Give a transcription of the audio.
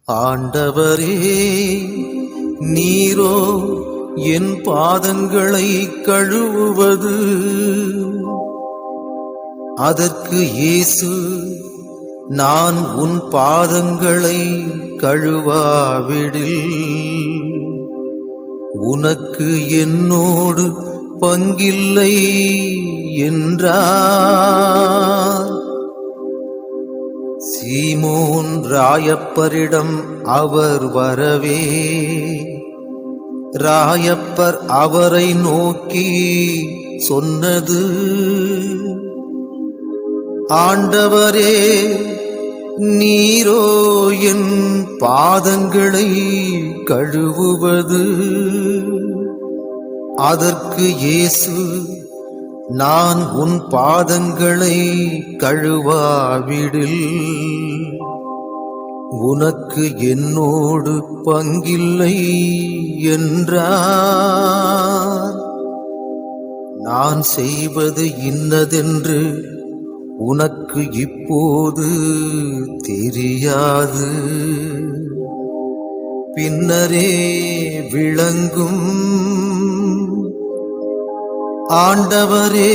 ஆண்டவரே, நீரோ என் பாதங்களை கழுவுவது. அதற்கு இயேசு, நான் உன் பாதங்களை கழுவாவிடில் உனக்கு என்னோடு பங்கில்லை என்றார். சீமோன் ராயப்பரிடம் அவர் வரவே, ராயப்பர் அவரை நோக்கி சொன்னது, ஆண்டவரே, நீரோ என் பாதங்களை கழுவுவது. அதற்கு இயேசு, நான் உன் பாதங்களை கழுவாவிடில் உனக்கு என்னோடு பங்கில்லை என்றார். நான் செய்வது இன்னதென்று உனக்கு இப்போது தெரியாது, பின்னரே விளங்கும். ஆண்டவரே,